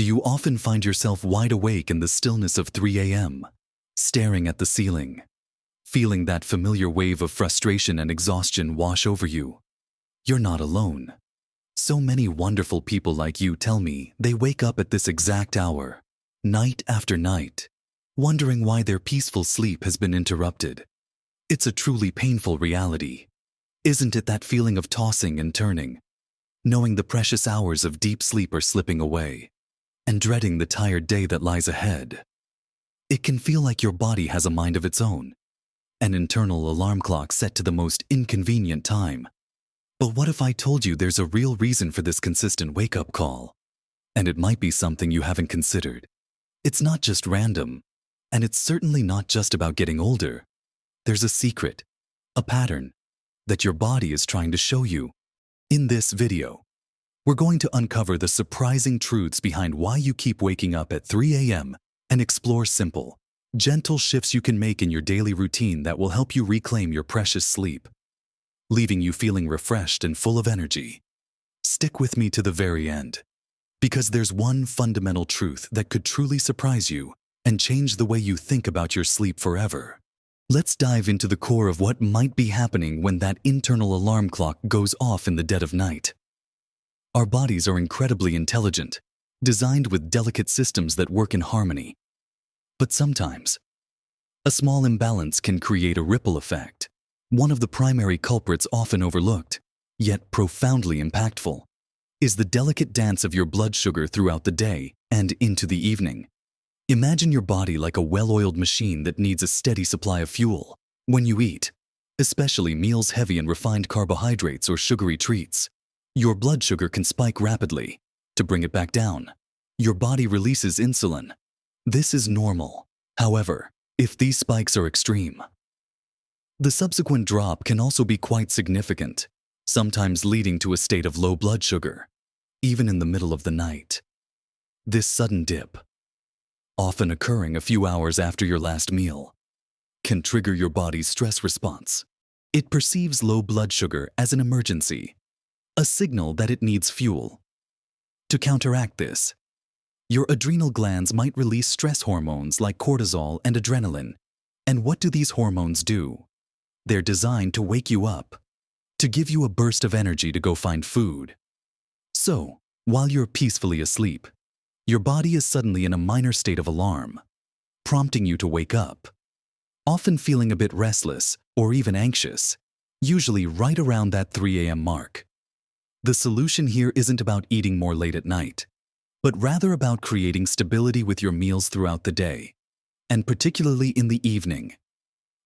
Do you often find yourself wide awake in the stillness of 3 a.m., staring at the ceiling, feeling that familiar wave of frustration and exhaustion wash over you? You're not alone. So many wonderful people like you tell me they wake up at this exact hour, night after night, wondering why their peaceful sleep has been interrupted. It's a truly painful reality. Isn't it that feeling of tossing and turning, knowing the precious hours of deep sleep are slipping away, and dreading the tired day that lies ahead? It can feel like your body has a mind of its own, an internal alarm clock set to the most inconvenient time. But what if I told you there's a real reason for this consistent wake-up call? And it might be something you haven't considered. It's not just random, and it's certainly not just about getting older. There's a secret, a pattern, that your body is trying to show you. In this video, we're going to uncover the surprising truths behind why you keep waking up at 3 a.m. and explore simple, gentle shifts you can make in your daily routine that will help you reclaim your precious sleep, leaving you feeling refreshed and full of energy. Stick with me to the very end, because there's one fundamental truth that could truly surprise you and change the way you think about your sleep forever. Let's dive into the core of what might be happening when that internal alarm clock goes off in the dead of night. Our bodies are incredibly intelligent, designed with delicate systems that work in harmony. But sometimes, a small imbalance can create a ripple effect. One of the primary culprits often overlooked, yet profoundly impactful, is the delicate dance of your blood sugar throughout the day and into the evening. Imagine your body like a well-oiled machine that needs a steady supply of fuel. When you eat, especially meals heavy in refined carbohydrates or sugary treats, your blood sugar can spike rapidly. To bring it back down, your body releases insulin. This is normal. However, if these spikes are extreme, the subsequent drop can also be quite significant, sometimes leading to a state of low blood sugar, even in the middle of the night. This sudden dip, often occurring a few hours after your last meal, can trigger your body's stress response. It perceives low blood sugar as an emergency, a signal that it needs fuel. To counteract this, your adrenal glands might release stress hormones like cortisol and adrenaline. And what do these hormones do? They're designed to wake you up, to give you a burst of energy to go find food. So, while you're peacefully asleep, your body is suddenly in a minor state of alarm, prompting you to wake up, often feeling a bit restless or even anxious, usually right around that 3 a.m. mark. The solution here isn't about eating more late at night, but rather about creating stability with your meals throughout the day, and particularly in the evening.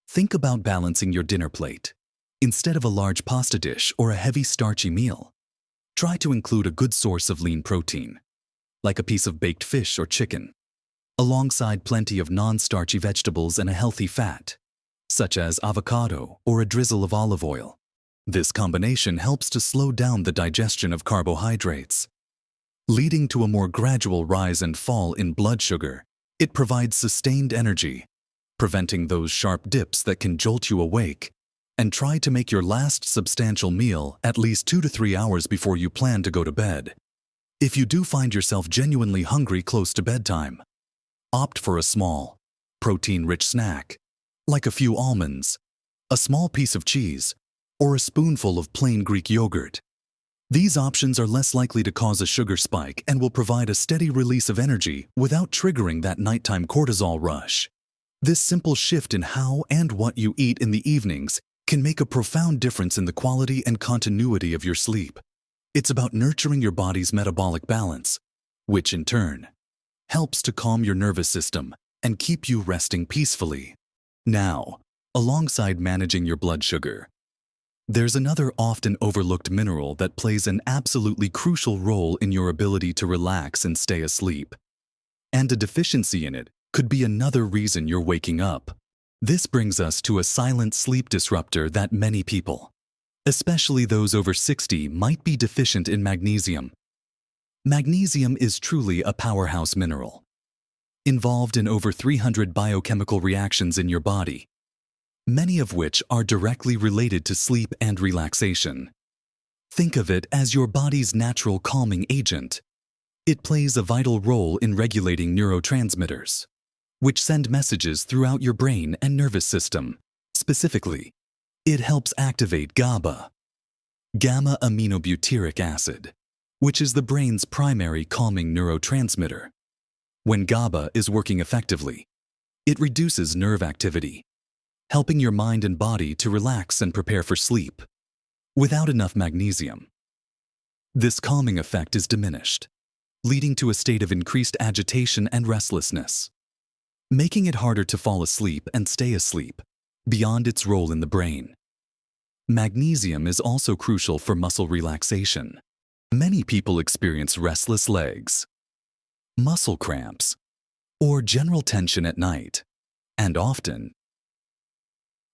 Think about balancing your dinner plate. Instead of a large pasta dish or a heavy starchy meal, try to include a good source of lean protein, like a piece of baked fish or chicken, alongside plenty of non-starchy vegetables and a healthy fat, such as avocado or a drizzle of olive oil. This combination helps to slow down the digestion of carbohydrates, leading to a more gradual rise and fall in blood sugar. It provides sustained energy, preventing those sharp dips that can jolt you awake. And try to make your last substantial meal at least 2 to 3 hours before you plan to go to bed. If you do find yourself genuinely hungry close to bedtime, opt for a small, protein-rich snack, like a few almonds, a small piece of cheese, or a spoonful of plain Greek yogurt. These options are less likely to cause a sugar spike and will provide a steady release of energy without triggering that nighttime cortisol rush. This simple shift in how and what you eat in the evenings can make a profound difference in the quality and continuity of your sleep. It's about nurturing your body's metabolic balance, which in turn helps to calm your nervous system and keep you resting peacefully. Now, alongside managing your blood sugar, there's another often overlooked mineral that plays an absolutely crucial role in your ability to relax and stay asleep. And a deficiency in it could be another reason you're waking up. This brings us to a silent sleep disruptor that many people, especially those over 60, might be deficient in: magnesium. Magnesium is truly a powerhouse mineral, involved in over 300 biochemical reactions in your body, many of which are directly related to sleep and relaxation. Think of it as your body's natural calming agent. It plays a vital role in regulating neurotransmitters, which send messages throughout your brain and nervous system. Specifically, it helps activate GABA, gamma-aminobutyric acid, which is the brain's primary calming neurotransmitter. When GABA is working effectively, it reduces nerve activity, helping your mind and body to relax and prepare for sleep. Without enough magnesium, this calming effect is diminished, leading to a state of increased agitation and restlessness, making it harder to fall asleep and stay asleep beyond its role in the brain. Magnesium is also crucial for muscle relaxation. Many people experience restless legs, muscle cramps, or general tension at night, and often,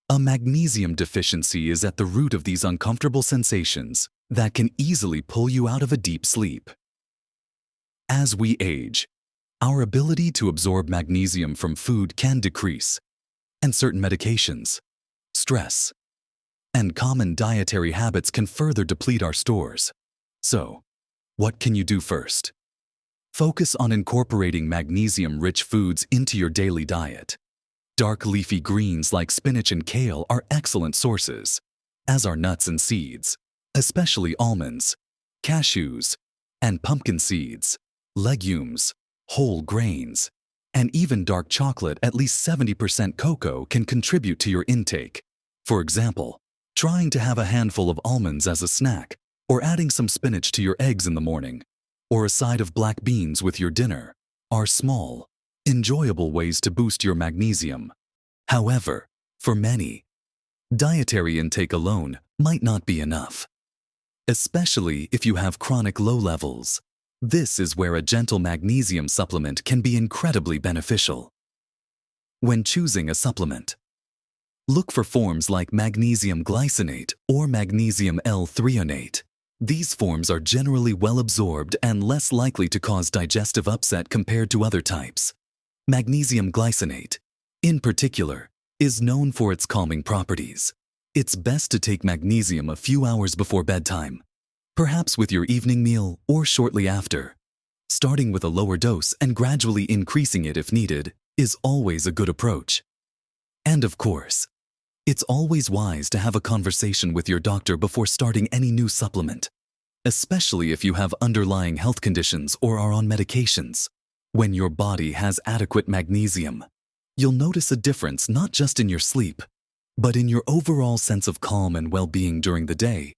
a magnesium deficiency is at the root of these uncomfortable sensations that can easily pull you out of a deep sleep. As we age, our ability to absorb magnesium from food can decrease, and certain medications, stress, and common dietary habits can further deplete our stores. So, what can you do first? Focus on incorporating magnesium-rich foods into your daily diet. Dark leafy greens like spinach and kale are excellent sources, as are nuts and seeds, especially almonds, cashews, and pumpkin seeds, legumes, whole grains, and even dark chocolate. At least 70% cocoa can contribute to your intake. For example, trying to have a handful of almonds as a snack, or adding some spinach to your eggs in the morning, or a side of black beans with your dinner, are small, enjoyable ways to boost your magnesium. However, for many, dietary intake alone might not be enough. Especially if you have chronic low levels, this is where a gentle magnesium supplement can be incredibly beneficial. When choosing a supplement, look for forms like magnesium glycinate or magnesium L-threonate. These forms are generally well absorbed and less likely to cause digestive upset compared to other types. Magnesium glycinate, in particular, is known for its calming properties. It's best to take magnesium a few hours before bedtime, perhaps with your evening meal or shortly after. Starting with a lower dose and gradually increasing it if needed is always a good approach. And of course, it's always wise to have a conversation with your doctor before starting any new supplement, especially if you have underlying health conditions or are on medications. When your body has adequate magnesium, you'll notice a difference not just in your sleep, but in your overall sense of calm and well-being during the day.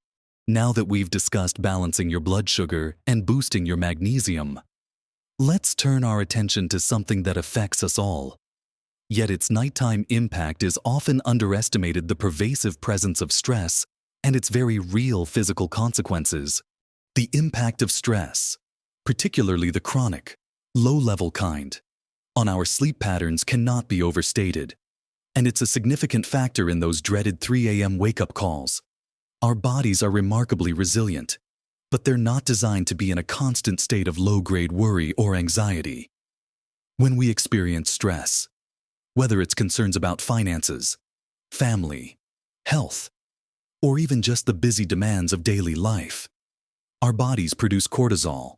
Now that we've discussed balancing your blood sugar and boosting your magnesium, let's turn our attention to something that affects us all. Yet its nighttime impact is often underestimated: the pervasive presence of stress and its very real physical consequences. The impact of stress, particularly the chronic, low-level kind, on our sleep patterns cannot be overstated, and it's a significant factor in those dreaded 3 a.m. wake-up calls. Our bodies are remarkably resilient, but they're not designed to be in a constant state of low-grade worry or anxiety. When we experience stress, whether it's concerns about finances, family, health, or even just the busy demands of daily life, our bodies produce cortisol,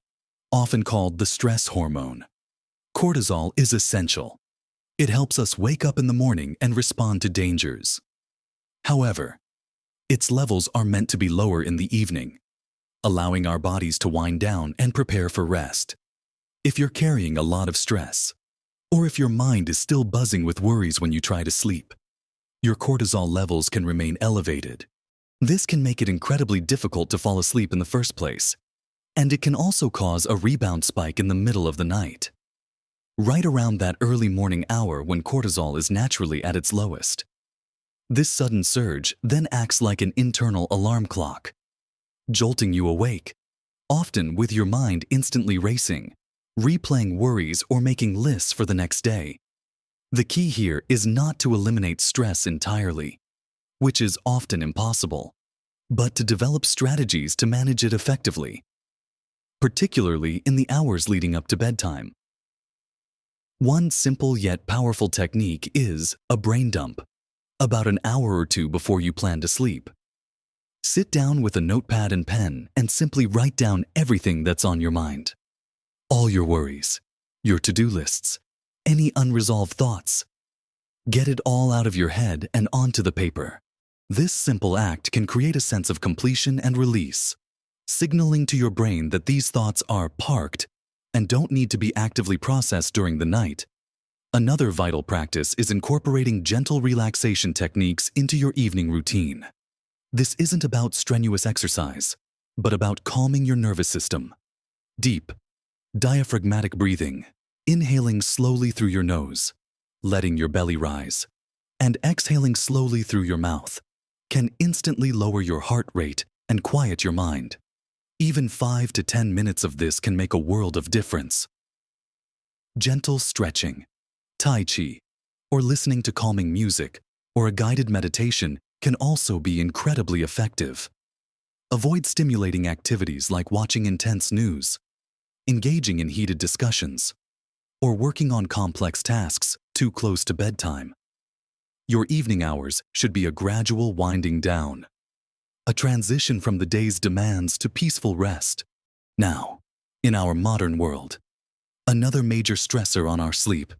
often called the stress hormone. Cortisol is essential. It helps us wake up in the morning and respond to dangers. However, its levels are meant to be lower in the evening, allowing our bodies to wind down and prepare for rest. If you're carrying a lot of stress, or if your mind is still buzzing with worries when you try to sleep, your cortisol levels can remain elevated. This can make it incredibly difficult to fall asleep in the first place, and it can also cause a rebound spike in the middle of the night, right around that early morning hour when cortisol is naturally at its lowest. This sudden surge then acts like an internal alarm clock, jolting you awake, often with your mind instantly racing, replaying worries or making lists for the next day. The key here is not to eliminate stress entirely, which is often impossible, but to develop strategies to manage it effectively, particularly in the hours leading up to bedtime. One simple yet powerful technique is a brain dump, about an hour or two before you plan to sleep. Sit down with a notepad and pen and simply write down everything that's on your mind. all your worries, your to-do lists, any unresolved thoughts. Get it all out of your head and onto the paper. This simple act can create a sense of completion and release, signaling to your brain that these thoughts are parked and don't need to be actively processed during the night. Another vital practice is incorporating gentle relaxation techniques into your evening routine. This isn't about strenuous exercise, but about calming your nervous system. Deep, diaphragmatic breathing, inhaling slowly through your nose, letting your belly rise, and exhaling slowly through your mouth can instantly lower your heart rate and quiet your mind. Even 5 to 10 minutes of this can make a world of difference. Gentle stretching, Tai Chi, or listening to calming music or a guided meditation can also be incredibly effective. Avoid stimulating activities like watching intense news, engaging in heated discussions, or working on complex tasks too close to bedtime. Your evening hours should be a gradual winding down, a transition from the day's demands to peaceful rest. Now, in our modern world, another major stressor on our sleep,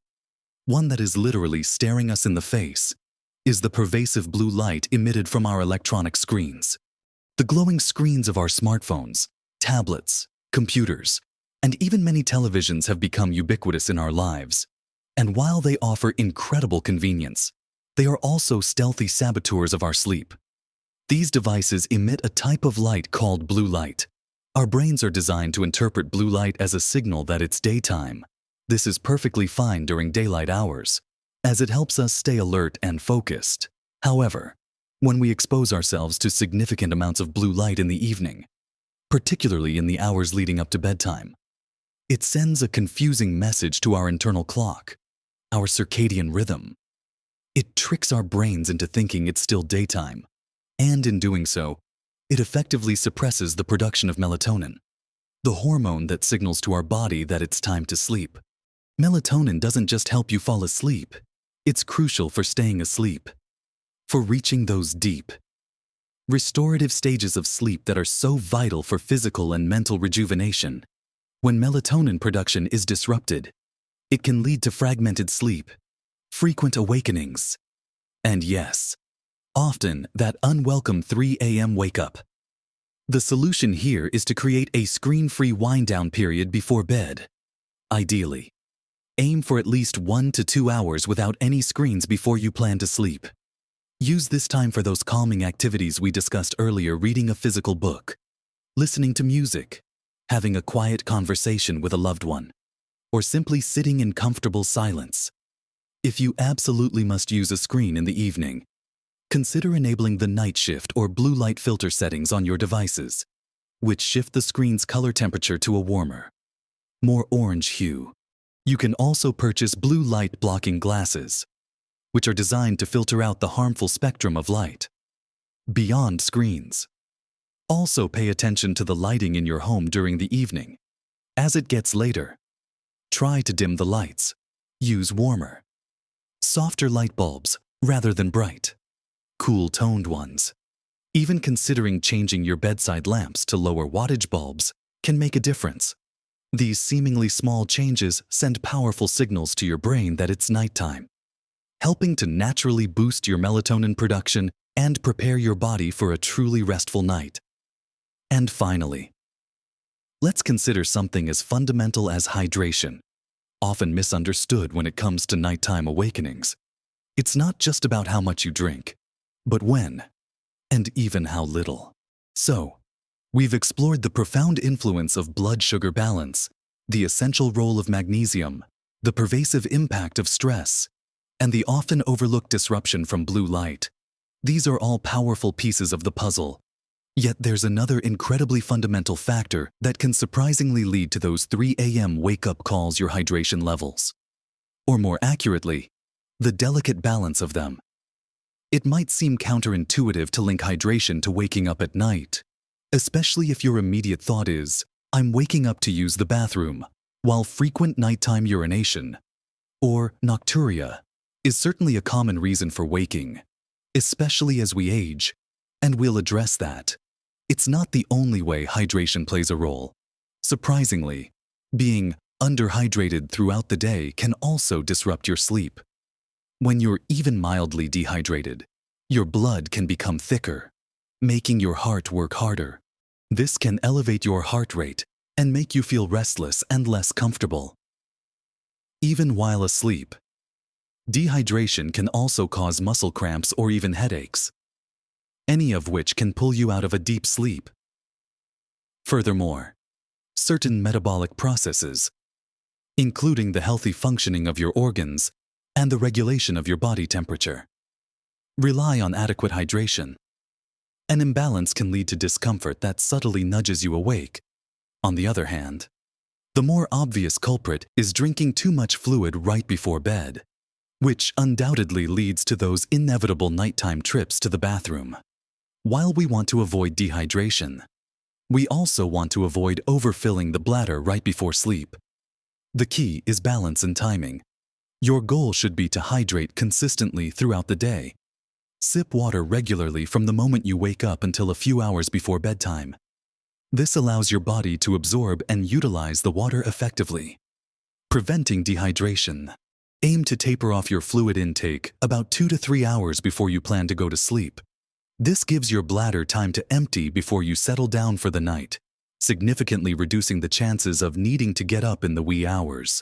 one that is literally staring us in the face, is the pervasive blue light emitted from our electronic screens. The glowing screens of our smartphones, tablets, computers, and even many televisions have become ubiquitous in our lives. And while they offer incredible convenience, they are also stealthy saboteurs of our sleep. These devices emit a type of light called blue light. Our brains are designed to interpret blue light as a signal that it's daytime. This is perfectly fine during daylight hours, as it helps us stay alert and focused. However, when we expose ourselves to significant amounts of blue light in the evening, particularly in the hours leading up to bedtime, it sends a confusing message to our internal clock, our circadian rhythm. It tricks our brains into thinking it's still daytime, and in doing so, it effectively suppresses the production of melatonin, the hormone that signals to our body that it's time to sleep. Melatonin doesn't just help you fall asleep, it's crucial for staying asleep, for reaching those deep, restorative stages of sleep that are so vital for physical and mental rejuvenation. When melatonin production is disrupted, it can lead to fragmented sleep, frequent awakenings, and yes, often that unwelcome 3 a.m. wake-up. The solution here is to create a screen-free wind-down period before bed. Ideally, aim for at least 1 to 2 hours without any screens before you plan to sleep. Use this time for those calming activities we discussed earlier: reading a physical book, listening to music, having a quiet conversation with a loved one, or simply sitting in comfortable silence. If you absolutely must use a screen in the evening, consider enabling the night shift or blue light filter settings on your devices, which shift the screen's color temperature to a warmer, more orange hue. You can also purchase blue light blocking glasses, which are designed to filter out the harmful spectrum of light. Beyond screens, also pay attention to the lighting in your home during the evening. As it gets later, try to dim the lights. Use warmer, softer light bulbs rather than bright, cool-toned ones. Even considering changing your bedside lamps to lower wattage bulbs can make a difference. These seemingly small changes send powerful signals to your brain that it's nighttime, helping to naturally boost your melatonin production and prepare your body for a truly restful night. And finally, let's consider something as fundamental as hydration, often misunderstood when it comes to nighttime awakenings. It's not just about how much you drink, but when, and even how little. So, we've explored the profound influence of blood sugar balance, the essential role of magnesium, the pervasive impact of stress, and the often overlooked disruption from blue light. These are all powerful pieces of the puzzle. Yet there's another incredibly fundamental factor that can surprisingly lead to those 3 a.m. wake-up calls: your hydration levels. Or more accurately, the delicate balance of them. It might seem counterintuitive to link hydration to waking up at night, especially if your immediate thought is, "I'm waking up to use the bathroom," while frequent nighttime urination, or nocturia, is certainly a common reason for waking, especially as we age, and we'll address that. It's not the only way hydration plays a role. Surprisingly, being underhydrated throughout the day can also disrupt your sleep. When you're even mildly dehydrated, your blood can become thicker, making your heart work harder. This can elevate your heart rate and make you feel restless and less comfortable. Even while asleep, dehydration can also cause muscle cramps or even headaches, any of which can pull you out of a deep sleep. Furthermore, certain metabolic processes, including the healthy functioning of your organs and the regulation of your body temperature, rely on adequate hydration. An imbalance can lead to discomfort that subtly nudges you awake. On the other hand, the more obvious culprit is drinking too much fluid right before bed, which undoubtedly leads to those inevitable nighttime trips to the bathroom. While we want to avoid dehydration, we also want to avoid overfilling the bladder right before sleep. The key is balance and timing. Your goal should be to hydrate consistently throughout the day. Sip water regularly from the moment you wake up until a few hours before bedtime. This allows your body to absorb and utilize the water effectively. Preventing dehydration. Aim to taper off your fluid intake about 2 to 3 hours before you plan to go to sleep. This gives your bladder time to empty before you settle down for the night, significantly reducing the chances of needing to get up in the wee hours.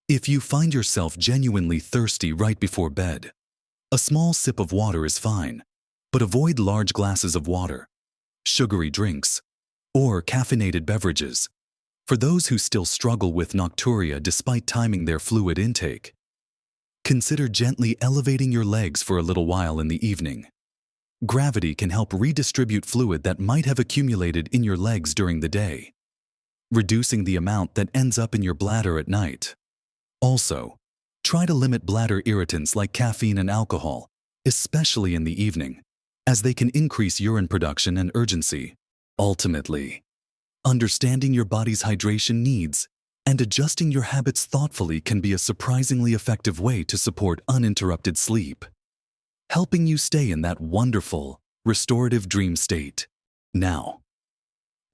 If you find yourself genuinely thirsty right before bed, a small sip of water is fine, but avoid large glasses of water, sugary drinks, or caffeinated beverages. For those who still struggle with nocturia despite timing their fluid intake, consider gently elevating your legs for a little while in the evening. Gravity can help redistribute fluid that might have accumulated in your legs during the day, reducing the amount that ends up in your bladder at night. Also, try to limit bladder irritants like caffeine and alcohol, especially in the evening, as they can increase urine production and urgency. Ultimately, understanding your body's hydration needs and adjusting your habits thoughtfully can be a surprisingly effective way to support uninterrupted sleep, helping you stay in that wonderful, restorative dream state. Now,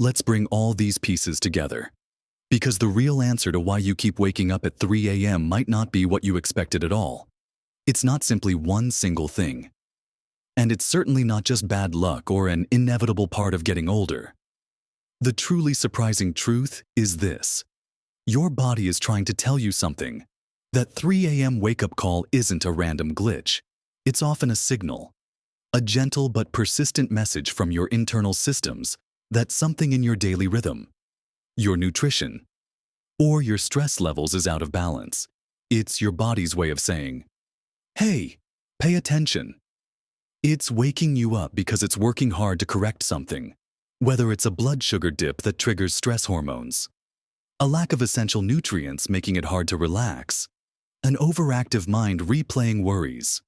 let's bring all these pieces together, because the real answer to why you keep waking up at 3 a.m. might not be what you expected at all. It's not simply one single thing. And it's certainly not just bad luck or an inevitable part of getting older. The truly surprising truth is this. Your body is trying to tell you something. That 3 a.m. wake-up call isn't a random glitch. It's often a signal, a gentle but persistent message from your internal systems that something in your daily rhythm, your nutrition, or your stress levels is out of balance. It's your body's way of saying, "Hey, pay attention." It's waking you up because it's working hard to correct something, whether it's a blood sugar dip that triggers stress hormones, a lack of essential nutrients making it hard to relax, an overactive mind replaying worries,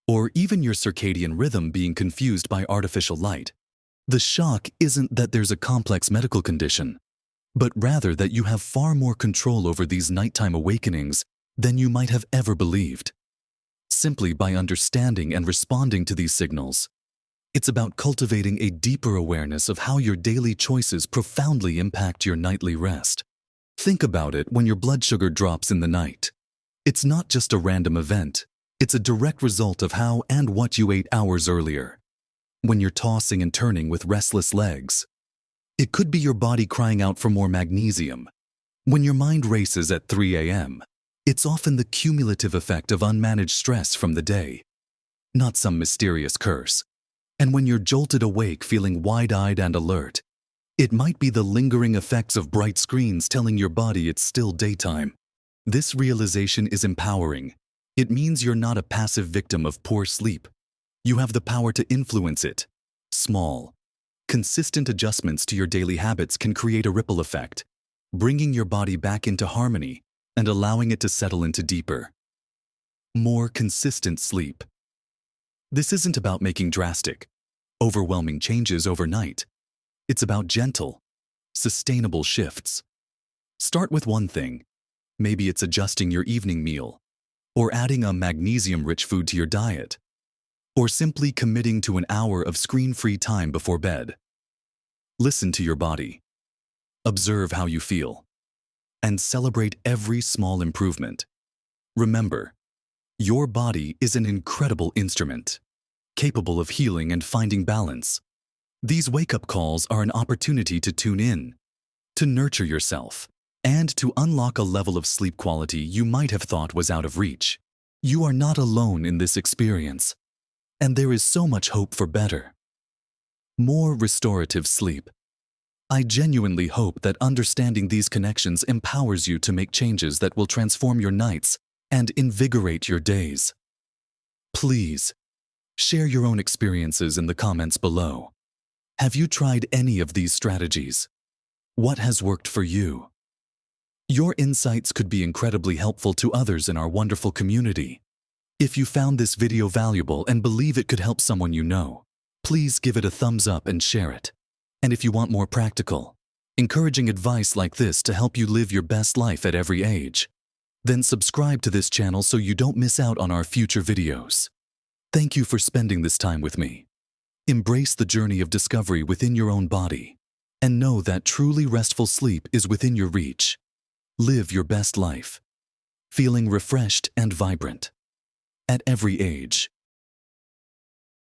or even your circadian rhythm being confused by artificial light. The shock isn't that there's a complex medical condition, but rather that you have far more control over these nighttime awakenings than you might have ever believed. Simply by understanding and responding to these signals, it's about cultivating a deeper awareness of how your daily choices profoundly impact your nightly rest. Think about it when your blood sugar drops in the night. It's not just a random event. It's a direct result of how and what you ate hours earlier. When you're tossing and turning with restless legs, it could be your body crying out for more magnesium. When your mind races at 3 a.m., it's often the cumulative effect of unmanaged stress from the day, not some mysterious curse. And when you're jolted awake feeling wide-eyed and alert, it might be the lingering effects of bright screens telling your body it's still daytime. This realization is empowering. It means you're not a passive victim of poor sleep. You have the power to influence it. Small, consistent adjustments to your daily habits can create a ripple effect, bringing your body back into harmony and allowing it to settle into deeper, more consistent sleep. This isn't about making drastic, overwhelming changes overnight. It's about gentle, sustainable shifts. Start with one thing. Maybe it's adjusting your evening meal, or adding a magnesium-rich food to your diet, or simply committing to an hour of screen-free time before bed. Listen to your body. Observe how you feel. and celebrate every small improvement. Remember, your body is an incredible instrument, capable of healing and finding balance. These wake-up calls are an opportunity to tune in, to nurture yourself, and to unlock a level of sleep quality you might have thought was out of reach. You are not alone in this experience, and there is so much hope for better, more restorative sleep. I genuinely hope that understanding these connections empowers you to make changes that will transform your nights and invigorate your days. Please, share your own experiences in the comments below. Have you tried any of these strategies? What has worked for you? Your insights could be incredibly helpful to others in our wonderful community. If you found this video valuable and believe it could help someone you know, please give it a thumbs up and share it. And if you want more practical, encouraging advice like this to help you live your best life at every age, then subscribe to this channel so you don't miss out on our future videos. Thank you for spending this time with me. Embrace the journey of discovery within your own body, and know that truly restful sleep is within your reach. Live your best life, feeling refreshed and vibrant at every age.